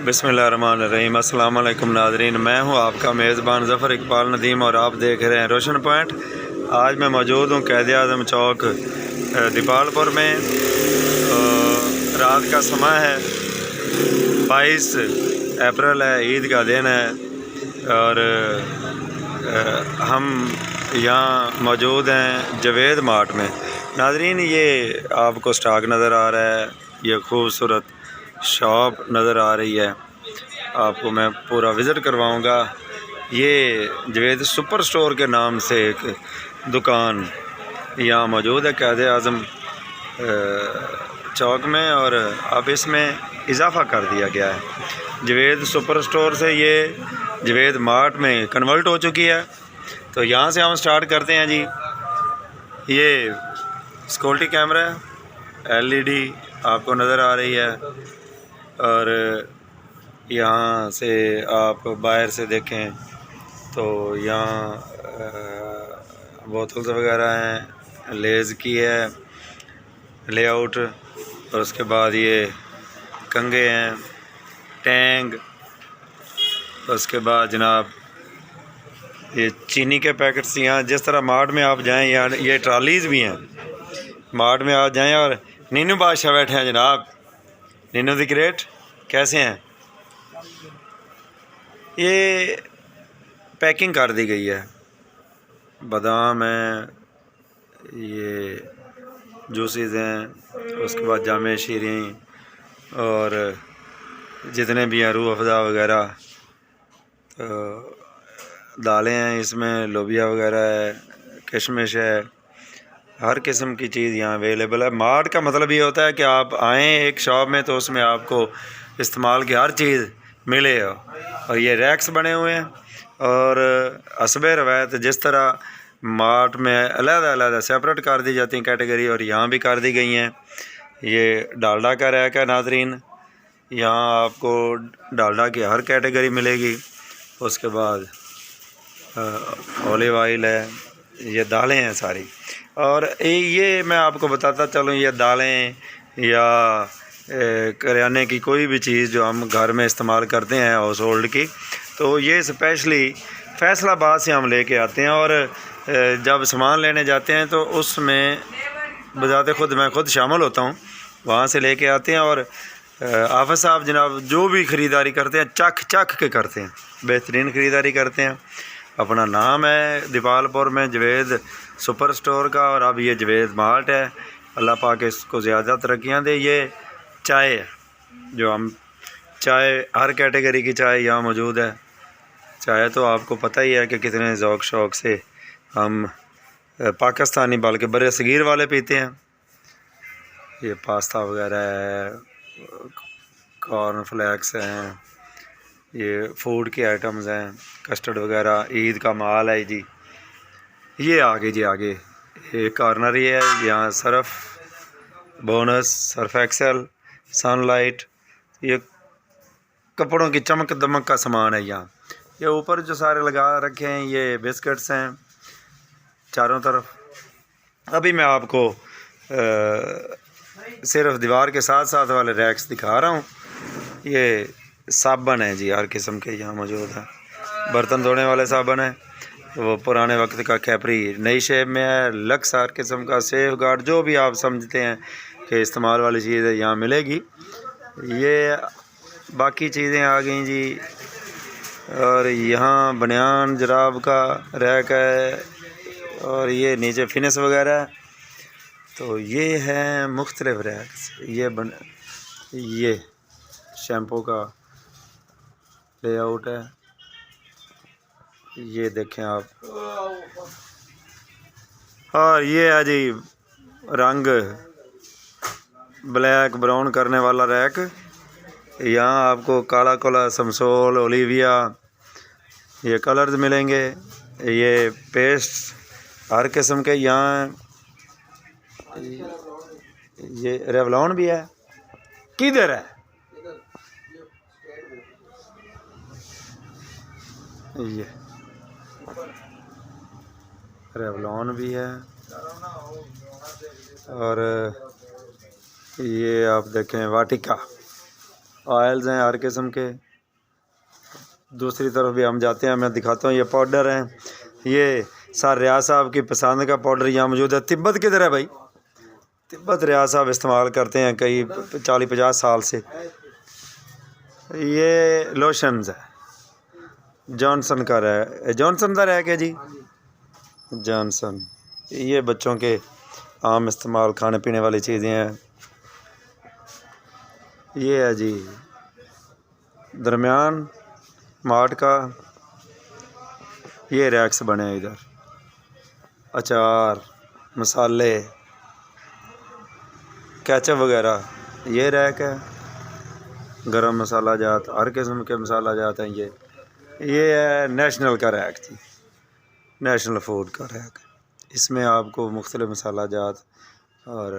बिस्मिल्लाहिर्रहमानिर्रहीम। अस्सलाम वालेकुम नाज़रीन, मैं हूं आपका मेज़बान ज़फ़र इकबाल नदीम और आप देख रहे हैं रोशन पॉइंट। आज मैं मौजूद हूं क़ायद-ए-आज़म चौक दीपालपुर में। रात का समय है, 22 अप्रैल है, ईद का दिन है और हम यहाँ मौजूद हैं जवेद मार्ट में। नाज़रीन, ये आपको स्टॉक नज़र आ रहा है, ये खूबसूरत शॉप नज़र आ रही है, आपको मैं पूरा विज़िट करवाऊँगा। ये जवेद सुपर स्टोर के नाम से एक दुकान यहाँ मौजूद है क़ायद-ए-आज़म चौक में, और अब इसमें इजाफ़ा कर दिया गया है। जवेद सुपर स्टोर से ये जवेद मार्ट में कन्वर्ट हो चुकी है। तो यहाँ से हम स्टार्ट करते हैं जी। ये सिक्योरिटी कैमरा LED आपको नज़र आ रही है, और यहाँ से आप बाहर से देखें तो यहाँ बोतल्स वगैरह हैं, लेज़ की है लेआउट, और उसके बाद ये कंगे हैं, टैंग, उसके बाद जनाब ये चीनी के पैकेट्स। यहाँ जिस तरह मार्ट में आप जाएं, यहाँ ये ट्रॉलीज़ भी हैं। मार्ट में आप जाएं और नीनू बादशाह बैठे हैं जनाब, नीनू द ग्रेट, कैसे हैं? ये पैकिंग कर दी गई है, बादाम है, ये जूसेस हैं, उसके बाद जामे शीरी और जितने भी हैं रूह अफ़ज़ा वगैरह, तो दालें हैं, इसमें लोबिया वगैरह है, किशमिश है, हर किस्म की चीज़ यहाँ अवेलेबल है। मार्ट का मतलब ये होता है कि आप आएँ एक शॉप में तो उसमें आपको इस्तेमाल की हर चीज़ मिले। और ये रैक्स बने हुए हैं, और हस्बे रवायत जिस तरह मार्ट में अलग-अलग सेपरेट कर दी जाती हैं कैटेगरी, और यहाँ भी कर दी गई हैं। ये डालडा का रैक है नाज़रीन, यहाँ आपको डालडा की हर कैटेगरी मिलेगी। उसके बाद ऑलिव ऑयल है, ये दालें हैं सारी। और ये मैं आपको बताता चलूँ, ये दालें या करियाने की कोई भी चीज़ जो हम घर में इस्तेमाल करते हैं हाउस होल्ड की, तो ये स्पेशली फैसलाबाद से हम लेके आते हैं। और जब सामान लेने जाते हैं तो उसमें बजाते खुद मैं खुद शामिल होता हूँ, वहाँ से लेके आते हैं। और आफिस साहब जनाब जो भी ख़रीदारी करते हैं चख के करते हैं, बेहतरीन ख़रीदारी करते हैं। अपना नाम है दीपालपुर में जवेद सुपर स्टोर का, और अब ये जवेद मार्ट है। अल्लाह पाक इसको ज़्यादा तरक्कियाँ दे। ये चाय है, जो हम चाय हर कैटेगरी की चाय यहाँ मौजूद है। चाय तो आपको पता ही है कि कितने ज़ौक़ शौक़ से हम पाकिस्तानी बल्कि बड़े सगीर वाले पीते हैं। ये पास्ता वगैरह है, कॉर्न फ्लेक्स हैं, ये फूड के आइटम्स हैं, कस्टर्ड वगैरह, ईद का माल है जी। ये आगे जी आगे ये कॉर्नर ही है, यहाँ Surf bonus, Surf Excel, Sunlight, ये कपड़ों की चमक दमक का सामान है यहाँ। ये ऊपर जो सारे लगा रखे हैं ये बिस्किट्स हैं चारों तरफ। अभी मैं आपको सिर्फ दीवार के साथ साथ वाले रैक्स दिखा रहा हूँ। ये साबन है जी, हर किस्म के यहाँ मौजूद है। बर्तन धोने वाले साबन है, वो पुराने वक्त का कैपरी नई शेप में है, लक्स हर किस्म का, सेफ गार्ड, जो भी आप समझते हैं कि इस्तेमाल वाली चीज़ है यहाँ मिलेगी। ये बाकी चीज़ें आ गई जी। और यहाँ बनियान जराब का रैक है, और ये नीचे फिनिश वगैरह। तो ये है मुख्तलिफ रैक्स। ये शैम्पू का लेआउट है, ये देखें आप। और ये है जी रंग ब्लैक ब्राउन करने वाला रैक। यहाँ आपको काला कोला, समसोल, ओलिविया, ये कलर्स मिलेंगे। ये पेस्ट हर किस्म के यहाँ। ये रेवलॉन भी है, किधर है ये रेवलॉन भी है। और ये आप देखें वाटिका, ऑयल्स हैं हर किस्म के। दूसरी तरफ भी हम जाते हैं, मैं दिखाता हूँ। ये पाउडर हैं, ये सर रियाज साहब की पसंद का पाउडर यहाँ मौजूद है। तिब्बत किधर है भाई? तिब्बत रियाज साहब इस्तेमाल करते हैं कई 40-50 साल से। ये लोशंस है, जॉनसन का है, जॉनसन का है क्या जी? जॉनसन। ये बच्चों के आम इस्तेमाल खाने पीने वाली चीज़ें हैं। ये है जी दरमियान मार्ट का, ये रैक्स बने हैं इधर। अचार, मसाले, केचप वगैरह, ये रैक है। गरम मसाला जात, हर किस्म के मसाला जात हैं। ये है नेशनल का रैक जी, नेशनल फूड का रैक। इसमें आपको मुख्तलिफ मसाला जात और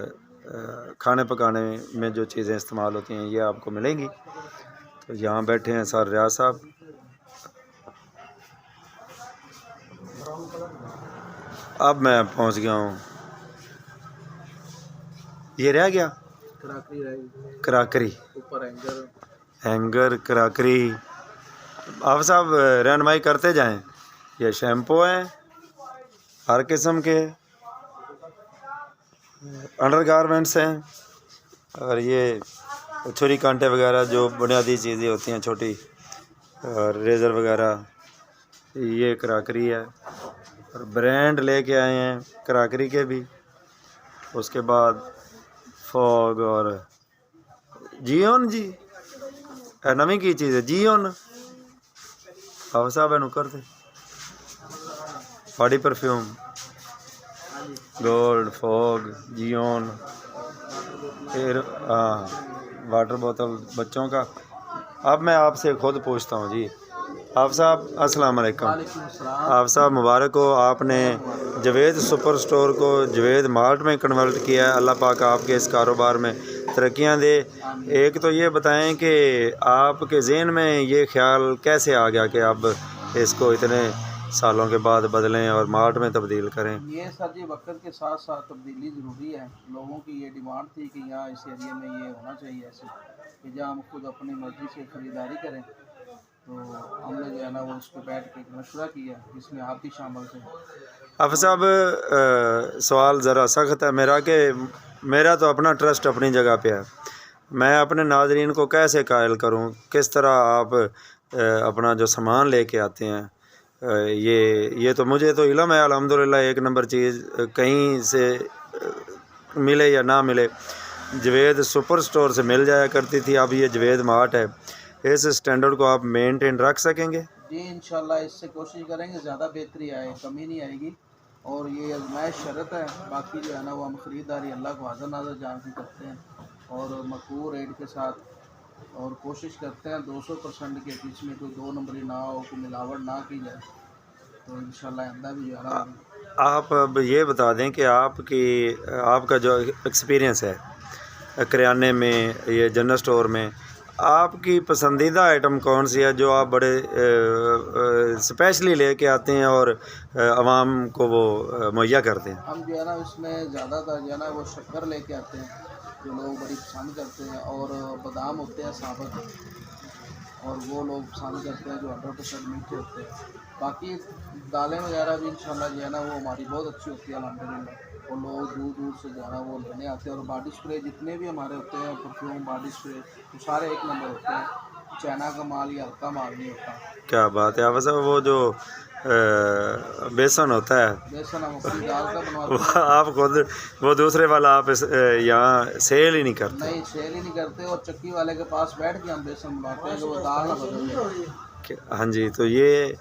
खाने पकाने में जो चीज़ें इस्तेमाल होती हैं ये आपको मिलेंगी। तो यहाँ बैठे हैं सर रियाज साहब। अब मैं पहुँच गया हूँ। ये रह गया कराकरी, ऊपर हैंगर कराकरी। आप साहब रहनुमाई करते जाएं। ये शैम्पू हैं हर किस्म के, अंडर गारमेंट्स हैं, और ये छुरी कांटे वगैरह जो बुनियादी चीज़ें होती हैं छोटी, और रेज़र वगैरह। ये कराकरी है, और ब्रांड लेके आए हैं कराकरी के भी। उसके बाद फॉग और जियोन जी, नवी की चीज़ है जियोन। आप साहब है करते बॉडी परफ्यूम, गोल्ड, फॉग, जियोन। फिर वाटर बोतल बच्चों का। अब मैं आपसे खुद पूछता हूँ जी, आप साहब अस्सलाम वालेकुम। आप साहब मुबारक हो, आपने जवेद सुपर स्टोर को जवेद मार्ट में कन्वर्ट किया है। अल्लाह पाक आपके इस कारोबार में तरक्कियां दे। एक तो ये बताएं कि आपके ज़हन में ये ख्याल कैसे आ गया कि अब इसको इतने सालों के बाद बदलें और मार्ट में तब्दील करें? ये सर जी वक्त के साथ साथ तब्दीली ज़रूरी है। लोगों की ये डिमांड थी कि यहाँ इस एरिया में ये होना चाहिए ऐसे कि जहाँ हम खुद अपनी मर्ज़ी से ख़रीदारी करें। तो हमने जो है ना वो उस पर बैठ के मशवरा किया, जिसमें आप भी शामिल थे। अब साहब सवाल ज़रा सख्त है मेरा कि मेरा तो अपना ट्रस्ट अपनी जगह पे है। मैं अपने नाज़रीन को कैसे कायल करूं, किस तरह आप अपना जो सामान लेके आते हैं, ये तो मुझे तो इल्म है अल्हम्दुलिल्लाह। एक नंबर चीज़ कहीं से मिले या ना मिले, जवेद सुपर स्टोर से मिल जाया करती थी। अब ये जवेद मार्ट है, इस स्टैंडर्ड को आप मेंटेन रख सकेंगे? जी इंशाल्लाह इससे कोशिश करेंगे ज़्यादा बेहतरी आए, कमी नहीं आएगी। और ये आजमाइश शरत है। बाकी जो है ना वो हम ख़रीदारी अल्लाह को हाज़िर नाज़र जान के करते हैं और मकबूल रेट के साथ, और कोशिश करते हैं 200% के बीच में कोई 2 नंबरी ना हो, कोई मिलावट ना की जाए। तो इंशाल्लाह आइंदा भी जो है ना। आप अब ये बता दें कि आपका जो एक्सपीरियंस है करियाने में, ये जनरल स्टोर में, आपकी पसंदीदा आइटम कौन सी है जो आप बड़े स्पेशली लेके आते हैं और आवाम को वो मुहैया करते हैं? हम जो है ना उसमें ज़्यादातर जो है ना वो शक्कर लेके आते हैं, जो लोग बड़ी पसंद करते हैं, और बादाम होते हैं साबुत, और वो लोग पसंद करते हैं जो 100% मीठे होते हैं। बाकी दालें वगैरह भी इंशाल्लाह जो है ना वो हमारी बहुत अच्छी होती है अल्हम्दुलिल्लाह। और लोग दूर दूर से जो है ना वो लेने आते हैं। और बॉडी स्प्रे जितने भी हमारे होते हैं, परफ्यूम, बॉडी स्प्रे, तो सारे एक नंबर होते हैं। चाइना का माल या हल्का माल नहीं होता। क्या बात है। वैसे वो जो बेसन होता है, बेसन हम अपनी दाल का वो बनवाते हैं। आप खुद, वो दूसरे वाला आप यहाँ सेल ही नहीं करते? नहीं, सेल ही नहीं करते, और चक्की वाले के पास बैठ के हम बेसन बनाते हैं, जो वो दाल ना बदल जाए। हाँ जी। तो ये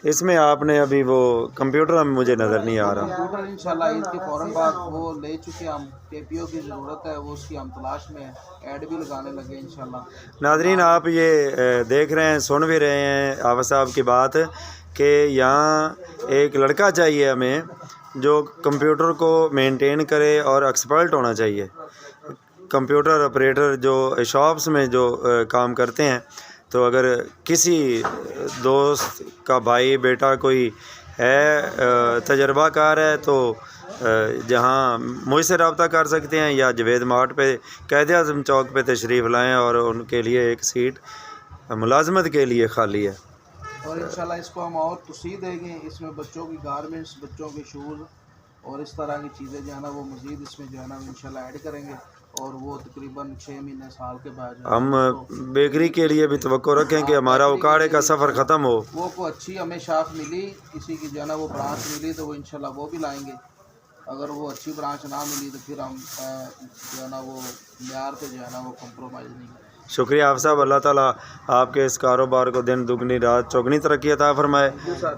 इसमें आपने अभी वो कंप्यूटर में मुझे नज़र नहीं आ रहा। कंप्यूटर इंशाल्लाह ईद के फ़ौरन बाद वो ले चुके हम। केपीओ की ज़रूरत है, वो उसकी हम तलाश में है, ऐड भी लगाने लगे इंशाल्लाह। नाज़रीन आप ये देख रहे हैं, सुन भी रहे हैं आवा साहब की बात कि यहाँ एक लड़का चाहिए हमें जो कंप्यूटर को मेंटेन करे और एक्सपर्ट होना चाहिए। कंप्यूटर ऑपरेटर जो शॉप्स में जो काम करते हैं, तो अगर किसी दोस्त का भाई बेटा कोई है तजर्बाकार है तो जहाँ मुझसे रब्ता कर सकते हैं या जवेद मार्ट पे कायद-ए-आज़म चौक पे तशरीफ़ लाएँ और उनके लिए एक सीट मुलाजमत के लिए खाली है। और इंशाल्लाह इसको हम और तोसी देंगे। इसमें बच्चों की गारमेंट्स, बच्चों के शूज़ और इस तरह की चीज़ें जो है ना वो मज़ीद इसमें जो है ना इंशाल्लाह ऐड करेंगे और वो तकरीबन 6 महीने साल के बाद जो है हम उसको बेकरी के लिए भी तवक्को रखें कि हमारा उकाड़े का सफ़र ख़त्म हो। वो को अच्छी हमें शाख मिली, किसी की जो है ना वो ब्रांच मिली तो वो इंशाल्लाह वो भी लाएंगे। अगर वो अच्छी ब्रांच ना मिली तो फिर हम जो है ना वो म्यार पे जो है ना वो कम्प्रोमाइज़ नहीं करेंगे। शुक्रिया आप साहब, अल्लाह ताला आपके इस कारोबार को दिन दुगनी रात चौगनी तरक्की अता फरमाए।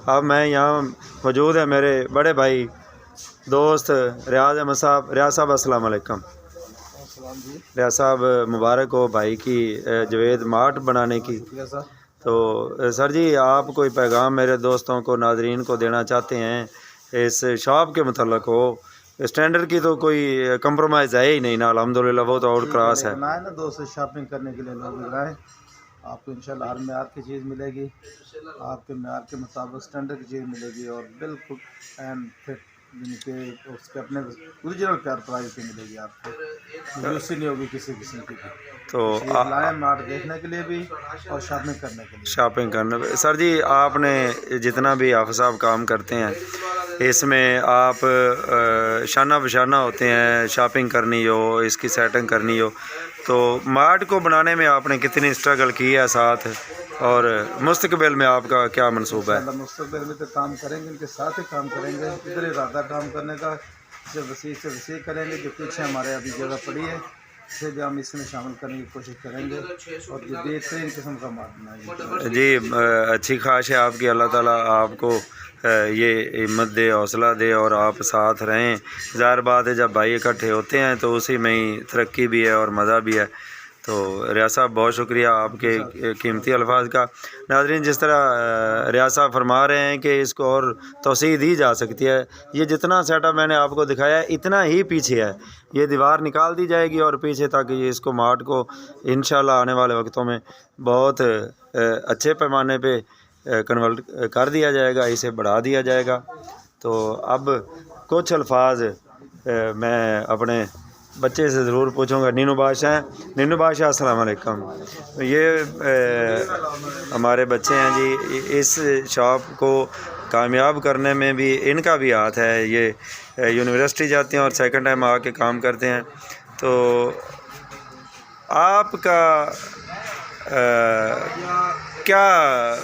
अब मैं यहाँ मौजूद है मेरे बड़े भाई दोस्त रियाज अहमद साहब। रियाज साहब अस्सलाम वालेकुम। रियाज साहब मुबारक हो भाई की जवेद मार्ट बनाने की। तो सर जी आप कोई पैगाम मेरे दोस्तों को नाजरीन को देना चाहते हैं इस शॉप के मतलब हो? स्टैंडर्ड की तो कोई कंप्रोमाइज़ है ही नहीं ना, अल्हम्दुलिल्लाह वो तो आउट क्लास है ना दोस्त शॉपिंग करने के लिए लोग आए, आपको इंशाल्लाह हर म्यार की चीज़ मिलेगी, आपके म्यार के मुताबिक स्टैंडर्ड की चीज़ मिलेगी और बिल्कुल एंड फिट जिनके उसके अपने ओरिजिनल प्यार प्राइस पे मिलेगी आपको, दूसरी नहीं होगी किसी किस्म की भी। तो लाए मार्ट देखने के लिए भी और शॉपिंग करने के लिए। शॉपिंग करने पे सर जी आपने जितना भी आप साहब काम करते हैं इसमें आप शाना बशाना होते हैं, शॉपिंग करनी हो, इसकी सेटिंग करनी हो, तो मार्ट को बनाने में आपने कितनी स्ट्रगल की है साथ और मुस्तकबिल में आपका क्या मंसूबा है? मुस्तकबिल में तो काम करेंगे, इनके साथ ही काम करेंगे, इधर इरादा काम करने का, से वसी करेंगे। जो पीछे हमारे अभी जगह पड़ी है इसे भी हम इसमें शामिल करने की कोशिश करेंगे और जो बेहतरीन किस्म का मार्ट बनाएंगे। जी अच्छी ख्वाहिश है आपकी, अल्लाह ताला आपको ये हिम्मत दे, हौसला दे और आप साथ रहें। ज़ाहिर बात है जब भाई इकट्ठे होते हैं तो उसी में ही तरक्की भी है और मज़ा भी है। तो रियाज साहब बहुत शुक्रिया आपके कीमती अल्फाज का। नाज़रीन जिस तरह रियाज साहब फरमा रहे हैं कि इसको और तोसी दी जा सकती है, ये जितना सेटअप मैंने आपको दिखाया है इतना ही पीछे है, ये दीवार निकाल दी जाएगी और पीछे तक ये इसको मार्ट को इंशाल्लाह आने वाले वक्तों में बहुत अच्छे पैमाने पे कन्वर्ट कर दिया जाएगा, इसे बढ़ा दिया जाएगा। तो अब कुछ अल्फाज मैं अपने बच्चे से ज़रूर पूछूंगा। नीनू बादशाह, नीनू बादशाह अस्सलाम वालेकुम। ये हमारे बच्चे हैं जी, इस शॉप को कामयाब करने में भी इनका भी हाथ है। ये यूनिवर्सिटी जाते हैं और सेकंड टाइम आके काम करते हैं। तो आपका क्या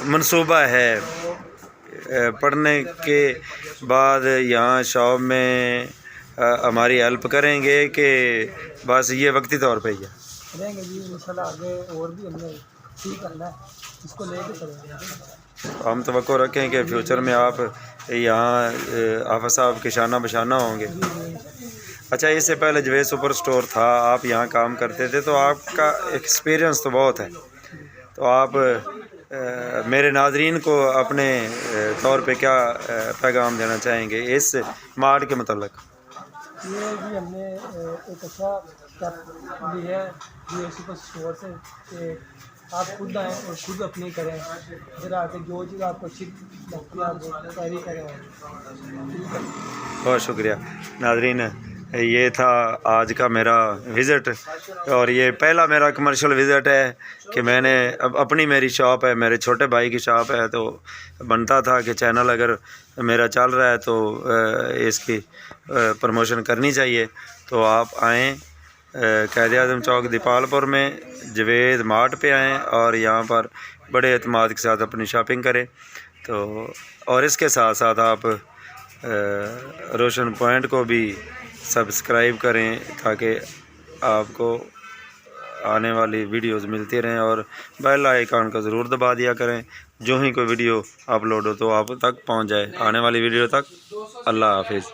मंसूबा है पढ़ने के बाद यहाँ शॉप में हमारी हेल्प करेंगे कि बस ये वक्ती तौर पे ही है? करेंगे जी इंशाल्लाह, आगे और भी हमने ठीक करना है, इसको लेके चलेंगे। हम तवक्को रखें कि फ्यूचर में आप यहाँ हाफ़िज़ साहब के शाना बशाना होंगे। अच्छा, इससे पहले जवेद सुपर स्टोर था, आप यहाँ काम करते थे, तो आपका एक्सपीरियंस तो बहुत है, तो आप मेरे नाजरीन को अपने तौर पे क्या पैगाम देना चाहेंगे इस मार्ट के मतलब? ये भी हमने एक अच्छा स्टेप लिया है ये सुपर स्टोर से कि आप खुद आएँ और खुद अपनी करें, इधर आके जो चीज़ आपको अच्छी लगती है आप तैयारी करें। बहुत शुक्रिया नाजरीन, ये था आज का मेरा विज़िट और ये पहला मेरा कमर्शियल विज़िट है कि मैंने अब अपनी मेरी शॉप है, मेरे छोटे भाई की शॉप है, तो बनता था कि चैनल अगर मेरा चल रहा है तो इसकी प्रमोशन करनी चाहिए। तो आप आएँ कायद-ए-आज़म चौक दीपालपुर में जवेद मार्ट पे आएँ और यहाँ पर बड़े एतमाद के साथ अपनी शॉपिंग करें। तो और इसके साथ साथ आप रोशन पॉइंट को भी सब्सक्राइब करें ताकि आपको आने वाली वीडियोस मिलती रहें और बेल आइकन का ज़रूर दबा दिया करें, जो ही कोई वीडियो अपलोड हो तो आप तक पहुंच जाए आने वाली वीडियो तक। अल्लाह हाफिज़।